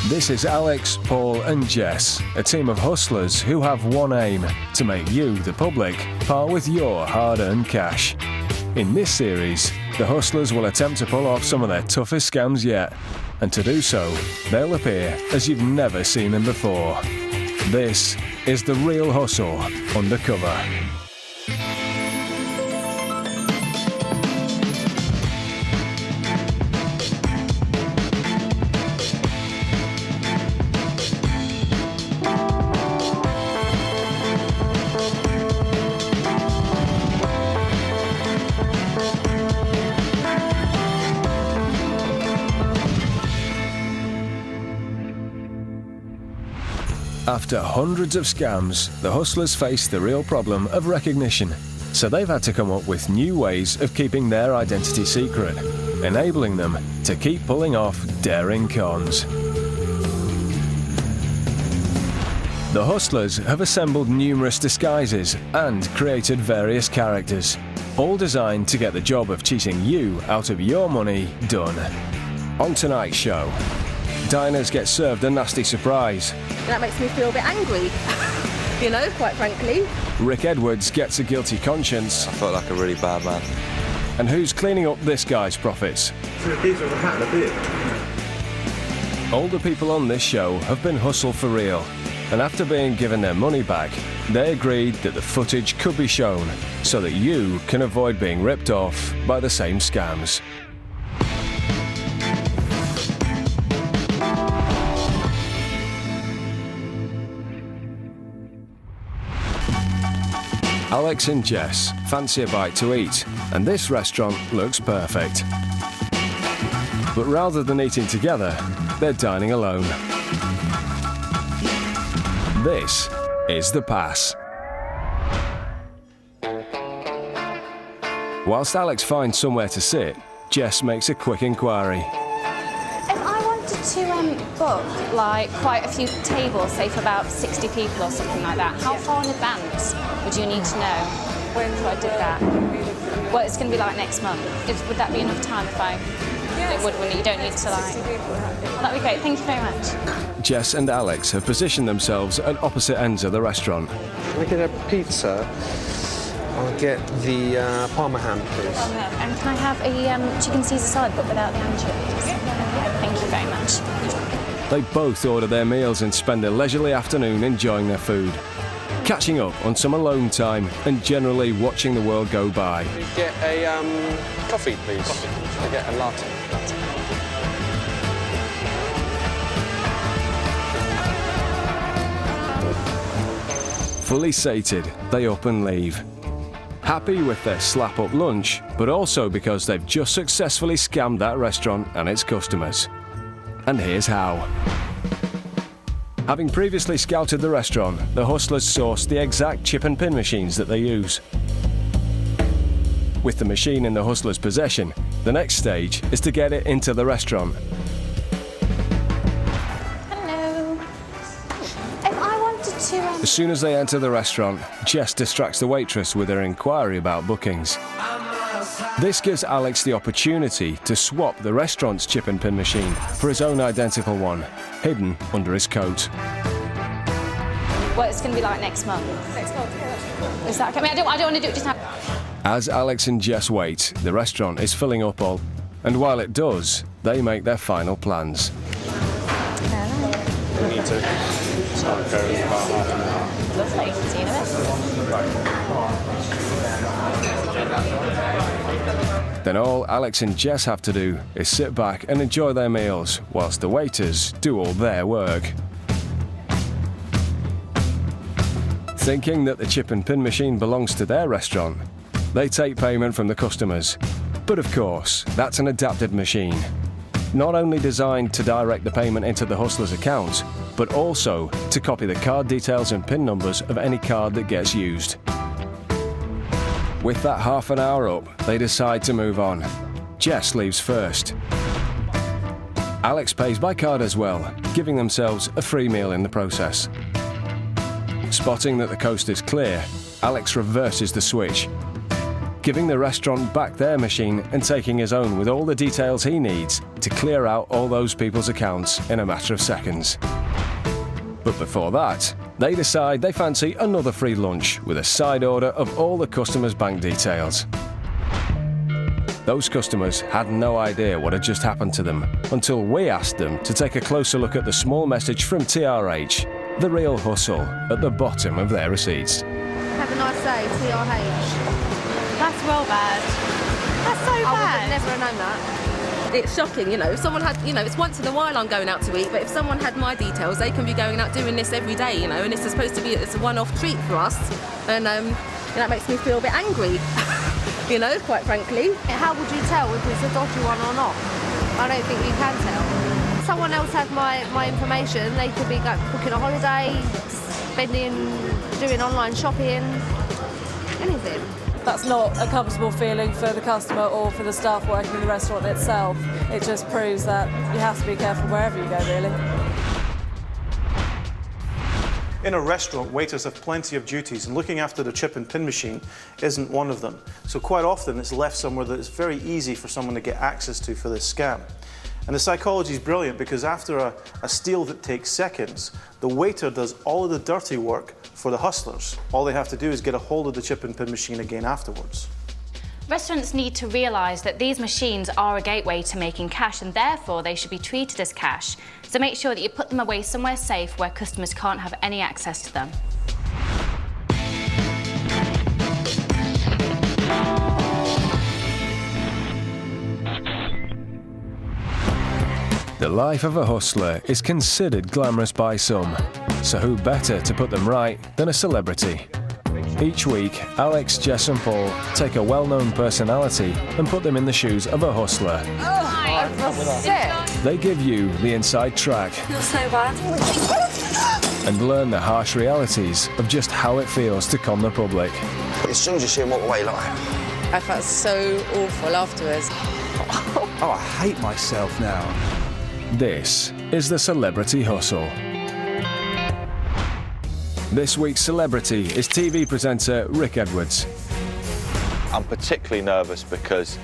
This is Alex, Paul and Jess, a team of hustlers who have one aim: to make you, the public, part with your hard-earned cash. In this series, the hustlers will attempt to pull off some of their toughest scams yet, and to do so, they'll appear as you've never seen them before. This is The Real Hustle Undercover. After hundreds of scams, the hustlers face the real problem of recognition, so they've had to come up with new ways of keeping their identity secret, enabling them to keep pulling off daring cons. The hustlers have assembled numerous disguises and created various characters, all designed to get the job of cheating you out of your money done. On tonight's show, diners get served a nasty surprise. That makes me feel a bit angry, you know, quite frankly. Rick Edwards gets a guilty conscience. I felt like a really bad man. And who's cleaning up this guy's profits? These are a hat and a beard. All the people on this show have been hustled for real, and after being given their money back, they agreed that the footage could be shown so that you can avoid being ripped off by the same scams. Alex and Jess fancy a bite to eat, and this restaurant looks perfect. But rather than eating together, they're dining alone. This is The Pass. Whilst Alex finds somewhere to sit, Jess makes a quick inquiry. If I wanted to book like quite a few tables, say for about 60 people or something like that, how far in advance would you need to know when I did that? Well, it's going to be like next month. Would that be enough time if I... It would, wouldn't it? You don't need to like... That'd be great, thank you very much. Jess and Alex have positioned themselves at opposite ends of the restaurant. Can I get a pizza? I'll get the Parma ham, please. And can I have a chicken Caesar salad but without the anchovies? Thank you very much. They both order their meals and spend a leisurely afternoon enjoying their food, catching up on some alone time and generally watching the world go by. Can you get a coffee, please? Coffee. Can I get a latte? Fully sated, they up and leave. Happy with their slap-up lunch, but also because they've just successfully scammed that restaurant and its customers. And here's how. Having previously scouted the restaurant, the hustlers sourced the exact chip and pin machines that they use. With the machine in the hustlers' possession, the next stage is to get it into the restaurant. Hello. If I wanted to... As soon as they enter the restaurant, Jess distracts the waitress with her inquiry about bookings. This gives Alex the opportunity to swap the restaurant's chip and pin machine for his own identical one, hidden under his coat. Well, it's going to be like next month. Next month, yeah. Is that okay? I mean, I don't want to do it just now. As Alex and Jess wait, the restaurant is filling up all, and while it does, they make their final plans. We need to start going in about half an hour. Lovely. See you in a bit. Then all Alex and Jess have to do is sit back and enjoy their meals, whilst the waiters do all their work. Thinking that the chip and pin machine belongs to their restaurant, they take payment from the customers. But of course, that's an adapted machine. Not only designed to direct the payment into the hustler's account, but also to copy the card details and PIN numbers of any card that gets used. With that half an hour up, they decide to move on. Jess leaves first. Alex pays by card as well, giving themselves a free meal in the process. Spotting that the coast is clear, Alex reverses the switch, giving the restaurant back their machine and taking his own with all the details he needs to clear out all those people's accounts in a matter of seconds. But before that, they decide they fancy another free lunch with a side order of all the customers' bank details. Those customers had no idea what had just happened to them until we asked them to take a closer look at the small message from TRH, the real hustle, at the bottom of their receipts. Have a nice day, TRH. That's well bad. That's so I would bad. have never known that. It's shocking, if someone had, it's once in a while I'm going out to eat, but if someone had my details, they can be going out doing this every day, and it's supposed to be, it's a one-off treat for us, and that makes me feel a bit angry, quite frankly. How would you tell if it's a dodgy one or not? I don't think you can tell. Someone else had my information, they could be booking a holiday, doing online shopping, anything. That's not a comfortable feeling for the customer or for the staff working in the restaurant itself. It just proves that you have to be careful wherever you go, really. In a restaurant, waiters have plenty of duties, and looking after the chip and pin machine isn't one of them. So quite often it's left somewhere that it's very easy for someone to get access to for this scam. And the psychology is brilliant because after a steal that takes seconds, the waiter does all of the dirty work for the hustlers. All they have to do is get a hold of the chip and pin machine again afterwards. Restaurants need to realise that these machines are a gateway to making cash, and therefore they should be treated as cash. So make sure that you put them away somewhere safe where customers can't have any access to them. The life of a hustler is considered glamorous by some, so who better to put them right than a celebrity? Each week, Alex, Jess and Paul take a well-known personality and put them in the shoes of a hustler. They give you the inside track and learn the harsh realities of just how it feels to con the public. As soon as you see him walk away like I felt so awful afterwards. Oh, I hate myself now. This is the Celebrity Hustle. This week's celebrity is TV presenter Rick Edwards. I'm particularly nervous because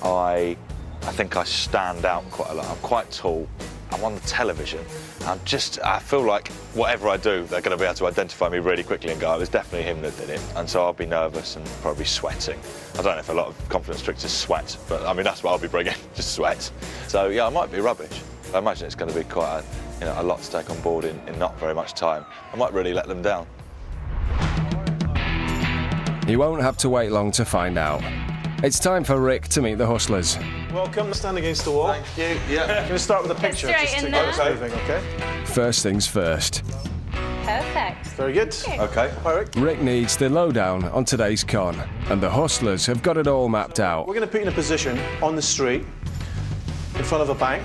I think I stand out quite a lot. I'm quite tall. I'm on the television. I feel like whatever I do, they're going to be able to identify me really quickly and go, it was definitely him that did it. And so I'll be nervous and probably sweating. I don't know if a lot of confidence tricks is sweat, but I mean, that's what I'll be bringing, just sweat. So yeah, I might be rubbish. I imagine it's going to be quite a lot to take on board in not very much time. I might really let them down. You won't have to wait long to find out. It's time for Rick to meet the hustlers. Welcome, stand against the wall. Thank you. Yeah. Can we start with a picture just to get us moving, okay? First things first. Perfect. Very good. Okay. All right. Rick needs the lowdown on today's con, and the hustlers have got it all mapped out. We're going to put you in a position on the street in front of a bank.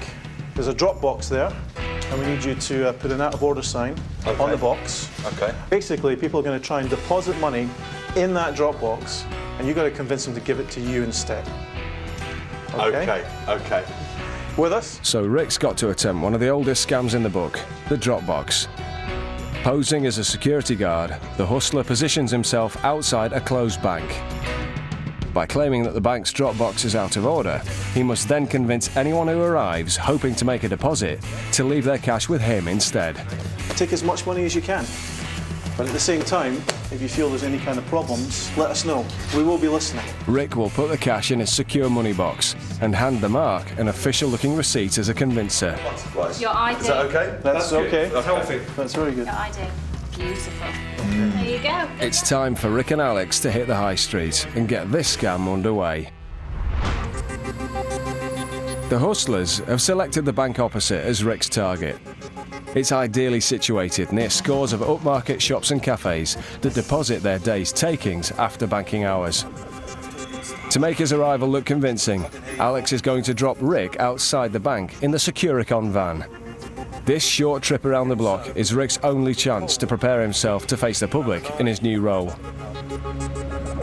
There's a drop box there, and we need you to put an out-of-order sign on the box. Okay. Basically, people are going to try and deposit money in that drop box, and you've got to convince them to give it to you instead. Okay. With us? So Rick's got to attempt one of the oldest scams in the book, the drop box. Posing as a security guard, the hustler positions himself outside a closed bank. By claiming that the bank's drop box is out of order, he must then convince anyone who arrives hoping to make a deposit to leave their cash with him instead. Take as much money as you can. But at the same time, if you feel there's any kind of problems, let us know. We will be listening. Rick will put the cash in his secure money box and hand the mark an official-looking receipt as a convincer. Your ID. Is that okay? That's okay. That's healthy. That's very good. Your ID. Beautiful. There you go. It's time for Rick and Alex to hit the high street and get this scam underway. The hustlers have selected the bank opposite as Rick's target. It's ideally situated near scores of upmarket shops and cafes that deposit their day's takings after banking hours. To make his arrival look convincing, Alex is going to drop Rick outside the bank in the Securicon van. This short trip around the block is Rick's only chance to prepare himself to face the public in his new role.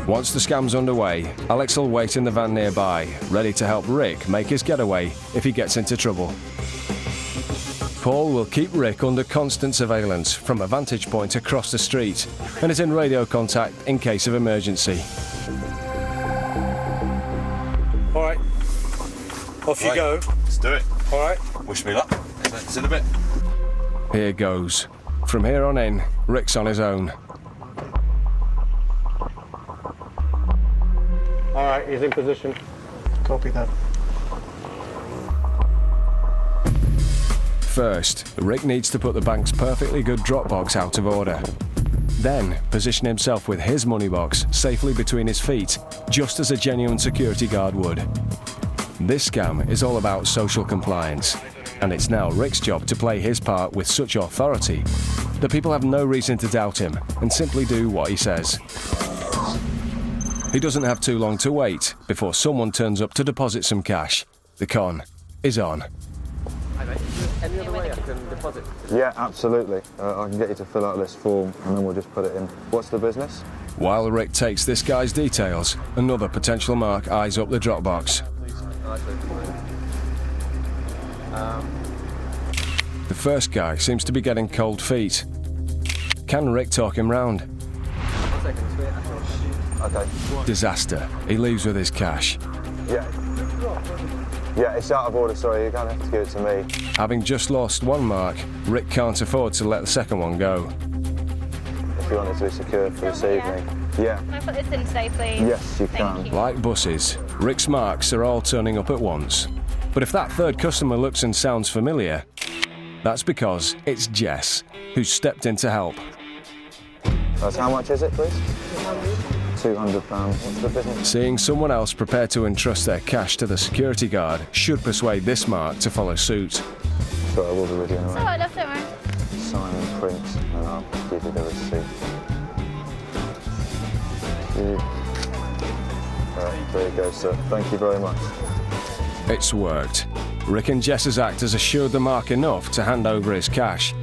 Once the scam's underway, Alex will wait in the van nearby, ready to help Rick make his getaway if he gets into trouble. Paul will keep Rick under constant surveillance from a vantage point across the street and is in radio contact in case of emergency. Off you go. Let's do it. All right. Wish me luck. See you in a bit. Here goes. From here on in, Rick's on his own. All right, he's in position. Copy that. First, Rick needs to put the bank's perfectly good drop box out of order. Then, position himself with his money box safely between his feet, just as a genuine security guard would. This scam is all about social compliance, and it's now Rick's job to play his part with such authority that people have no reason to doubt him and simply do what he says. He doesn't have too long to wait before someone turns up to deposit some cash. The con is on. Any other way I can deposit? Yeah, absolutely. I can get you to fill out this form and then we'll just put it in. What's the business? While Rick takes this guy's details, another potential mark eyes up the drop box. The first guy seems to be getting cold feet. Can Rick talk him round? Okay. Disaster. He leaves with his cash. Yeah, it's out of order, sorry, you're going to have to give it to me. Having just lost one mark, Rick can't afford to let the second one go. If you want it to be secured for this evening. Yeah. Can I put this in today, please? Yes, you can. Like buses, Rick's marks are all turning up at once. But if that third customer looks and sounds familiar, that's because it's Jess, who's stepped in to help. How much is it, please? £200. What's the business? Seeing someone else prepared to entrust their cash to the security guard should persuade this mark to follow suit. Sorry, I will be with you anyway. Oh, I love that one. Sign and print, and I'll give you the receipt. There you go, sir. Thank you very much. It's worked. Rick and Jess's act has assured the mark enough to hand over his cash.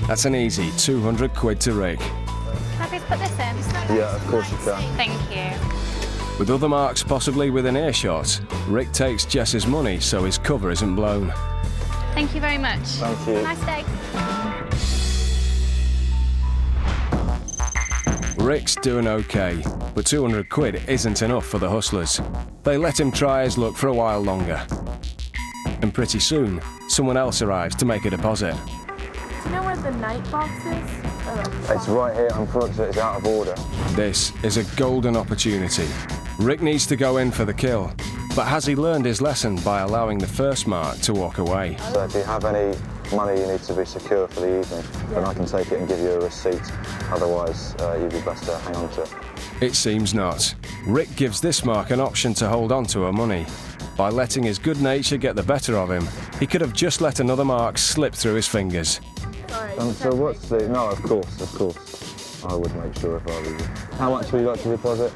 That's an easy 200 quid to Rick. Can I please put this in? Yeah, of course you can. Thank you. With other marks possibly within earshot, Rick takes Jess's money so his cover isn't blown. Thank you very much. Thank you. Nice day. Rick's doing okay, but 200 quid isn't enough for the hustlers. They let him try his luck for a while longer. And pretty soon, someone else arrives to make a deposit. Do you know where the night box is? It's right here, unfortunately, it's out of order. This is a golden opportunity. Rick needs to go in for the kill, but has he learned his lesson by allowing the first mark to walk away? So if you have any money you need to be secure for the evening, then I can take it and give you a receipt. Otherwise, you'd be best to hang on to it. It seems not. Rick gives this mark an option to hold on to her money. By letting his good nature get the better of him, he could have just let another mark slip through his fingers. So what's the... No, of course. I would make sure if I were you. How much would you like to deposit?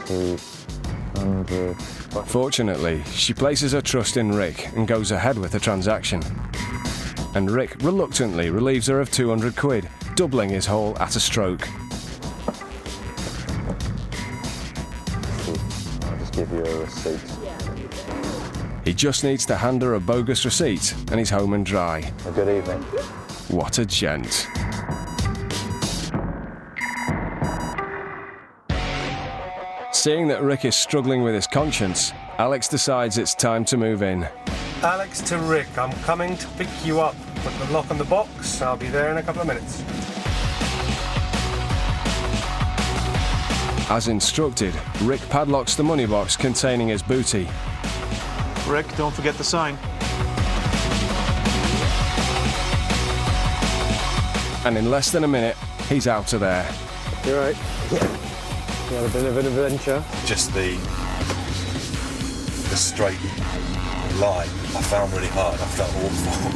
£200. Fortunately, she places her trust in Rick and goes ahead with the transaction. And Rick reluctantly relieves her of 200 quid, doubling his haul at a stroke. I'll just give you a receipt. He just needs to hand her a bogus receipt and he's home and dry. A good evening. What a gent. Seeing that Rick is struggling with his conscience, Alex decides it's time to move in. Alex to Rick, I'm coming to pick you up. Put the lock on the box, I'll be there in a couple of minutes. As instructed, Rick padlocks the money box containing his booty. Rick, don't forget the sign. And in less than a minute, he's out of there. You're right. You had a bit of an adventure. Just the straight line I found really hard. I felt awful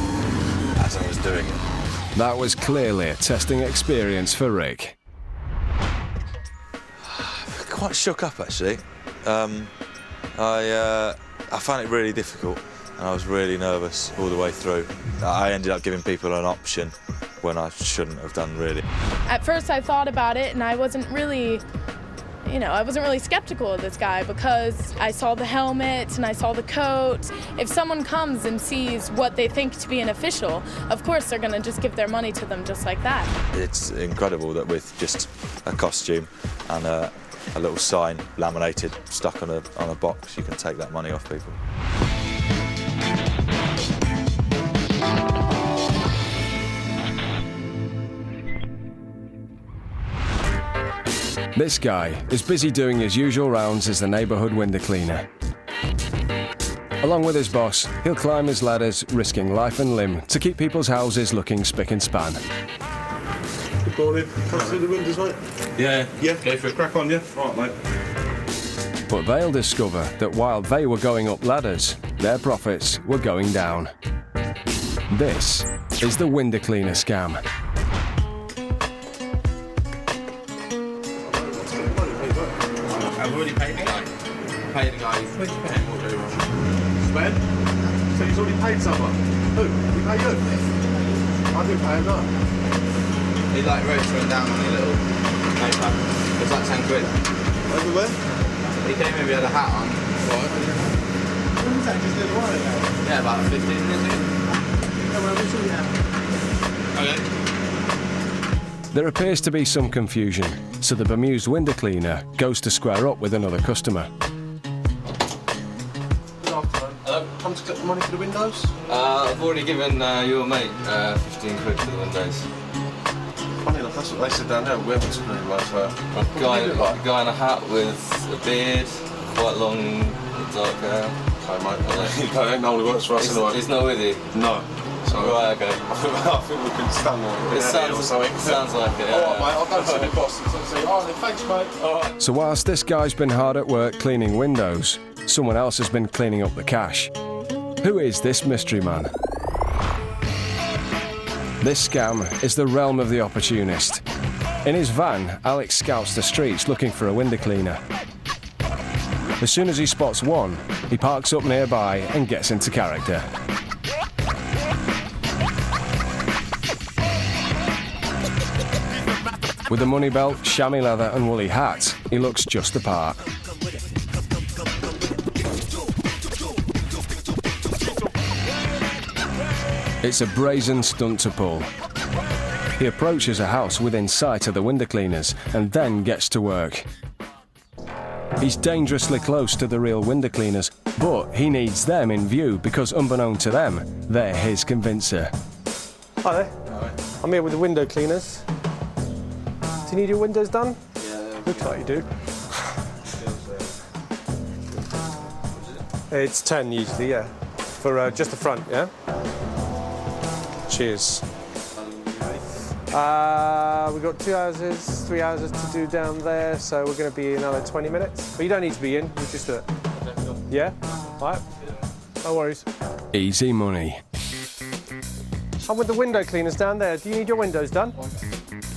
as I was doing it. That was clearly a testing experience for Rick. Quite shook up, actually. I found it really difficult and I was really nervous all the way through. I ended up giving people an option when I shouldn't have done, really. At first I thought about it and I wasn't really skeptical of this guy because I saw the helmet and I saw the coat. If someone comes and sees what they think to be an official, of course they're going to just give their money to them just like that. It's incredible that with just a costume and a a little sign laminated, stuck on a box. You can take that money off people. This guy is busy doing his usual rounds as the neighbourhood window cleaner. Along with his boss, he'll climb his ladders, risking life and limb to keep people's houses looking spick and span. Good morning. Can I see the windows, mate? Yeah. Yeah? Go for it. Crack on, yeah? Right, mate. But they'll discover that while they were going up ladders, their profits were going down. This is the window cleaner scam. I've already paid the guy. Paid the guy. What did you pay? What do you want? Ben? So he's already paid someone? Who? We pay you? I didn't pay him, no. He like wrote something down on a little paper. It was like 10 quid. Everywhere? He came in, we had a hat on. What? When was that? Just a little while ago? Yeah, about 15 minutes ago. Yeah, well, we saw you now. Okay. There appears to be some confusion, so the bemused window cleaner goes to square up with another customer. Good afternoon. Come to collect the money for the windows? I've already given your mate 15 quid for the windows. Funny enough, that's what they said down there. We haven't screwed away for A guy in a hat with a beard, quite long, dark hair. Okay, mate. He ain't no one who works for us anyway. He's not with you? No. So, right, okay. I think we can stand there. Sounds like it. Yeah. All right, mate. I'll go to the boss and say, oh, thanks, mate. All right. So whilst this guy's been hard at work cleaning windows, someone else has been cleaning up the cash. Who is this mystery man? This scam is the realm of the opportunist. In his van, Alex scouts the streets looking for a window cleaner. As soon as he spots one, he parks up nearby and gets into character. With a money belt, chamois leather and woolly hat, he looks just the part. It's a brazen stunt to pull. He approaches a house within sight of the window cleaners and then gets to work. He's dangerously close to the real window cleaners, but he needs them in view because, unbeknown to them, they're his convincer. Hi there. Hi. I'm here with the window cleaners. Do you need your windows done? Yeah. Looks like you do. It's 10 usually, yeah. For just the front, yeah? Cheers. We've got 2 houses, 3 houses to do down there, so we're going to be another 20 minutes. But you don't need to be in, you just do it. Yeah? All right. No worries. Easy money. I'm with the window cleaners down there. Do you need your windows done?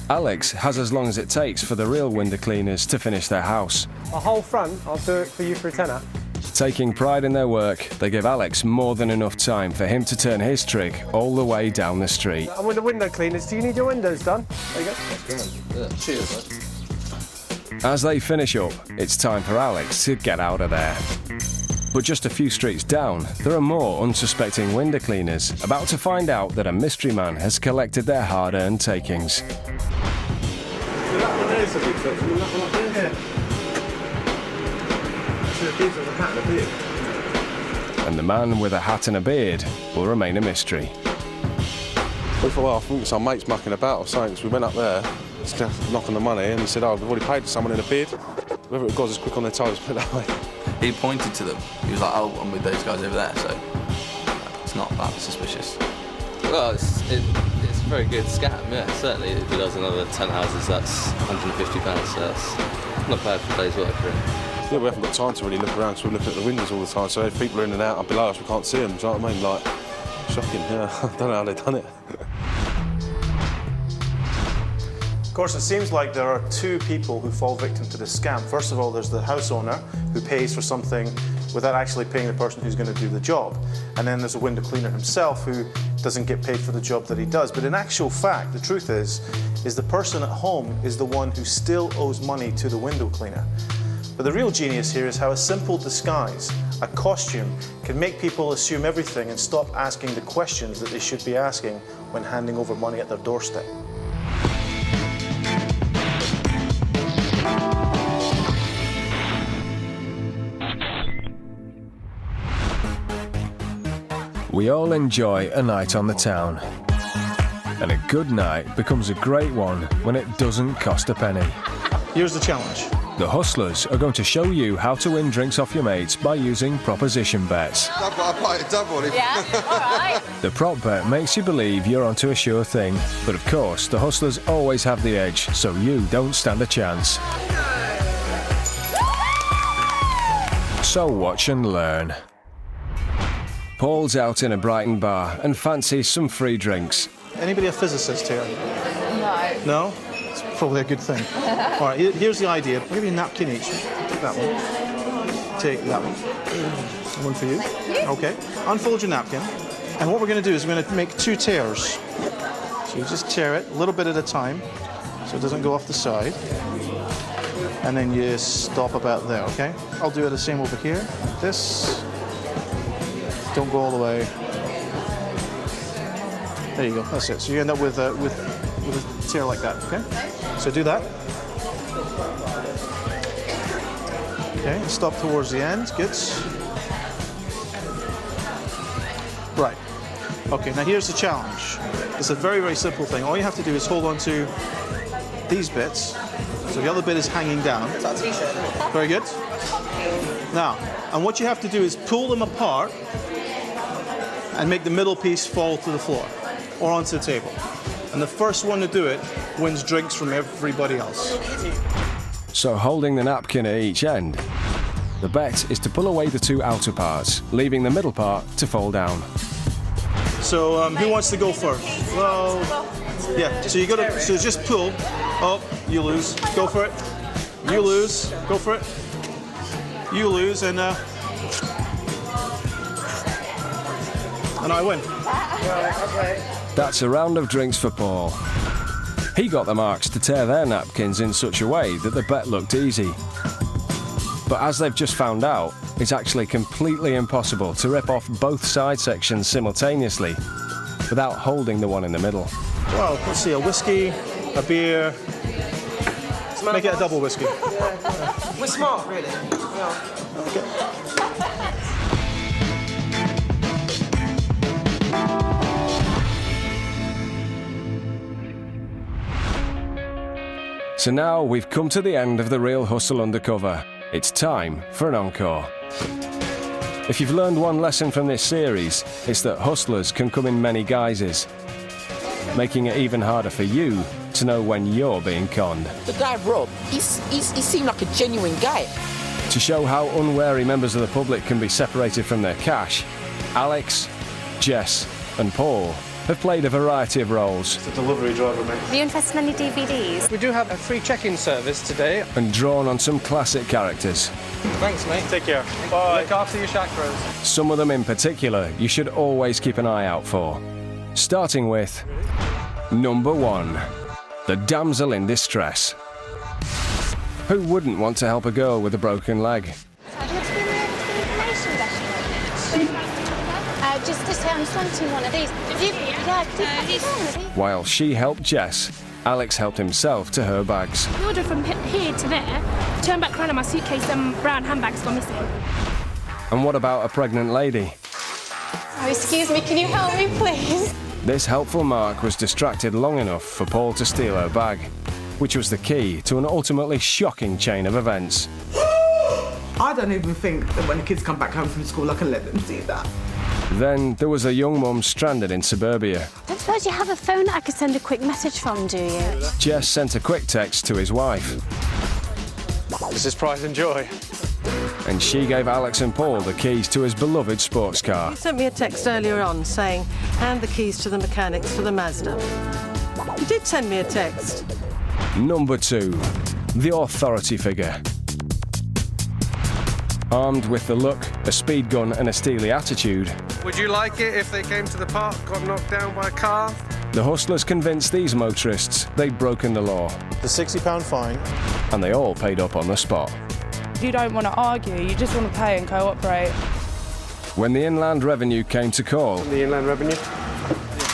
Alex has as long as it takes for the real window cleaners to finish their house. A whole front, I'll do it for you for a tenner. Taking pride in their work, they give Alex more than enough time for him to turn his trick all the way down the street. I'm with the window cleaners. Do you need your windows done? There you go. Yeah, cheers. As they finish up, it's time for Alex to get out of there. But just a few streets down, there are more unsuspecting window cleaners about to find out that a mystery man has collected their hard-earned takings. And the man with a hat and a beard will remain a mystery. We thought, well, I think some mate's mucking about or something, so we went up there, just knocking the money, and he said, oh, we've already paid someone in a beard. Whoever it was quick on their toes, put it that way. He pointed to them. He was like, oh, I'm with those guys over there, so it's not that suspicious. Well, it's a very good scam, yeah, certainly. If he does another 10 houses, that's £150, so that's not bad for a day's work, really. Yeah, we haven't got time to really look around, so we're looking at the windows all the time, so if people are in and out and below us, we can't see them, do you know what I mean? Like, shocking, yeah. I don't know how they've done it. Of course, it seems like there are two people who fall victim to this scam. First of all, there's the house owner who pays for something without actually paying the person who's going to do the job. And then there's a window cleaner himself who doesn't get paid for the job that he does. But in actual fact, the truth is the person at home is the one who still owes money to the window cleaner. But the real genius here is how a simple disguise, a costume, can make people assume everything and stop asking the questions that they should be asking when handing over money at their doorstep. We all enjoy a night on the town. And a good night becomes a great one when it doesn't cost a penny. Here's the challenge. The Hustlers are going to show you how to win drinks off your mates by using proposition bets. Yeah, all right. The prop bet makes you believe you're onto a sure thing, but of course the Hustlers always have the edge, so you don't stand a chance. So watch and learn. Paul's out in a Brighton bar and fancies some free drinks. Anybody a physicist here? No. No? It's probably a good thing. All right, here's the idea. I'll give you a napkin each. Take that one. Take that one. One for you. Okay. Unfold your napkin. And what we're going to do is we're going to make 2 tears. So you just tear it a little bit at a time so it doesn't go off the side. And then you stop about there, okay? I'll do it the same over here. Like this. Don't go all the way. There you go, that's it. So you end up with a tear like that, okay? So do that. Okay, and stop towards the end, good. Right. Okay, now here's the challenge. It's a very, very simple thing. All you have to do is hold on to these bits. So the other bit is hanging down. Is that a t-shirt? Very good. Now, and what you have to do is pull them apart and make the middle piece fall to the floor or onto the table. And the first one to do it wins drinks from everybody else. So holding the napkin at each end, the bet is to pull away the 2 outer parts, leaving the middle part to fall down. So who wants to go first? Well, yeah, so you gotta, so just pull. Oh, you lose, go for it. You lose, go for it. You lose, and I win. That's a round of drinks for Paul. He got the marks to tear their napkins in such a way that the bet looked easy. But as they've just found out, it's actually completely impossible to rip off both side sections simultaneously without holding the one in the middle. Well, let's see, a whiskey, a beer. Make it a double whiskey. We're smart, really. Yeah. Okay. So now we've come to the end of the Real Hustle Undercover. It's time for an encore. If you've learned one lesson from this series, it's that hustlers can come in many guises, making it even harder for you to know when you're being conned. The guy Rob, he seemed like a genuine guy. To show how unwary members of the public can be separated from their cash, Alex, Jess and Paul have played a variety of roles. It's a delivery driver, mate. Are you interested in any DVDs? We do have a free check-in service today. And drawn on some classic characters. Thanks, mate. Take care. Bye. Look after your chakras. Some of them in particular you should always keep an eye out for. Starting with number 1, the damsel in distress. Who wouldn't want to help a girl with a broken leg? Just to say, I'm just wanting one of these. While she helped Jess, Alex helped himself to her bags. I ordered from here to there, turned back around and my suitcase and brown handbags gone missing. And what about a pregnant lady? Oh, excuse me, can you help me, please? This helpful Mark was distracted long enough for Paul to steal her bag, which was the key to an ultimately shocking chain of events. I don't even think that when the kids come back home from school, I can let them see that. Then there was a young mum stranded in suburbia. I don't suppose you have a phone that I could send a quick message from, do you? Jess sent a quick text to his wife. This is pride and joy. And she gave Alex and Paul the keys to his beloved sports car. You sent me a text earlier on saying, hand the keys to the mechanics for the Mazda. You did send me a text. Number 2, the authority figure. Armed with the look, a speed gun and a steely attitude, Would you like it if they came to the park, got knocked down by a car? the hustlers convinced these motorists they'd broken the law. The £60 fine. And they all paid up on the spot. You don't want to argue, you just want to pay and cooperate. When the Inland Revenue came to call, The Inland Revenue.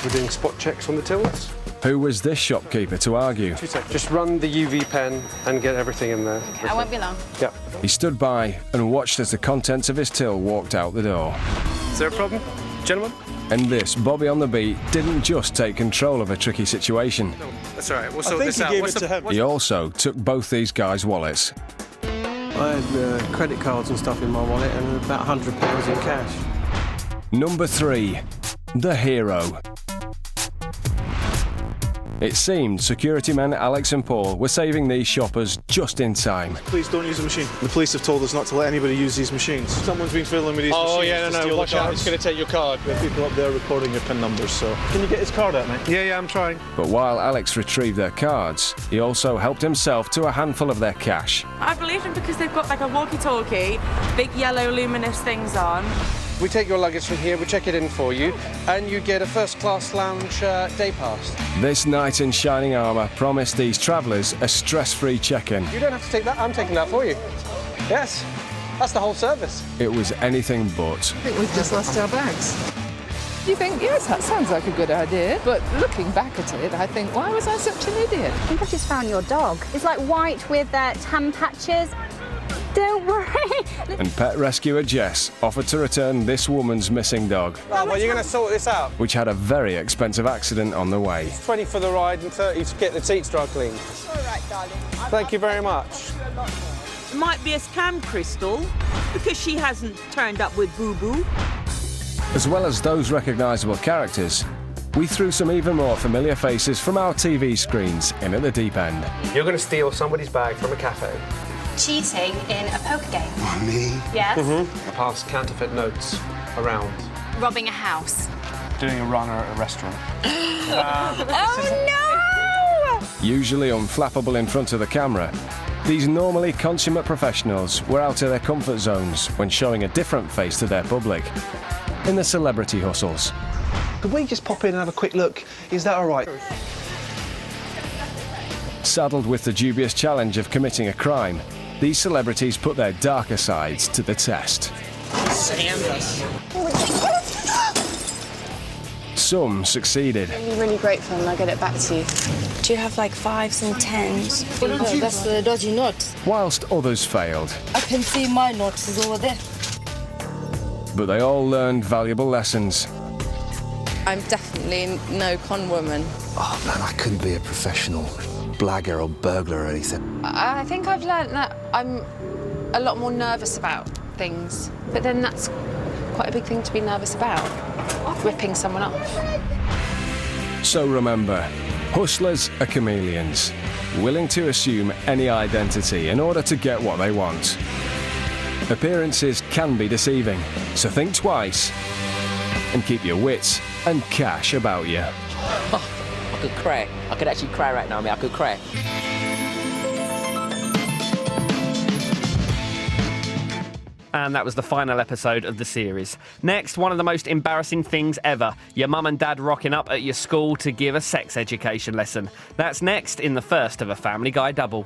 We're doing spot checks on the tills. who was this shopkeeper to argue? 2 seconds. Just run the UV pen and get everything in there. Okay, I won't be long. Yep. He stood by and watched as the contents of his till walked out the door. Is there a problem, gentlemen? And this Bobby on the beat didn't just take control of a tricky situation. That's all right. We'll sort this out. He also took both these guys' wallets. I had credit cards and stuff in my wallet and about £100 in cash. Number 3. The hero. It seemed security men Alex and Paul were saving these shoppers just in time. Please don't use the machine. The police have told us not to let anybody use these machines. Someone's been fiddling with these machines. Oh yeah, no, watch out, it's going to take your card. There are people up there recording your PIN numbers, so... Can you get his card out, mate? Yeah, I'm trying. But while Alex retrieved their cards, he also helped himself to a handful of their cash. I believe them because they've got like a walkie-talkie, big yellow luminous things on. We take your luggage from here, we check it in for you, and you get a first-class lounge day pass. This knight in shining armour promised these travellers a stress-free check-in. You don't have to take that, I'm taking that for you. Yes, that's the whole service. It was anything but. I think we've just lost our bags. You think, yes, that sounds like a good idea, but looking back at it, I think, why was I such an idiot? I think I just found your dog. It's like white with tan patches. Don't worry. And pet rescuer Jess offered to return this woman's missing dog, Oh, well, you're going to sort this out. which had a very expensive accident on the way. 20 for the ride and 30 to get the seats dry cleaned. All right, darling. Thank you very much. It might be a scam, Crystal, because she hasn't turned up with boo-boo. As well as those recognisable characters, we threw some even more familiar faces from our TV screens in at the deep end. You're going to steal somebody's bag from a cafe. Cheating in a poker game. Me? Yes. Pass counterfeit notes around. Robbing a house. Doing a runner at a restaurant. Oh no! Usually unflappable in front of the camera, these normally consummate professionals were out of their comfort zones when showing a different face to their public in the celebrity hustles. Could we just pop in and have a quick look? Is that all right? Saddled with the dubious challenge of committing a crime, these celebrities put their darker sides to the test. Some succeeded, I'm really grateful and I'll get it back to you. Do you have like 5s and 10s? That's the dodgy note. whilst others failed. I can see my notes is over there. But they all learned valuable lessons. I'm definitely no con woman. Oh man, I couldn't be a professional blagger or burglar or anything. I think I've learnt that I'm a lot more nervous about things, but then that's quite a big thing to be nervous about, ripping someone off. So remember, hustlers are chameleons, willing to assume any identity in order to get what they want. Appearances can be deceiving, so think twice and keep your wits and cash about you. I could cry. I could actually cry right now, I could cry. And that was the final episode of the series. Next, one of the most embarrassing things ever. Your mum and dad rocking up at your school to give a sex education lesson. That's next in the first of a Family Guy double.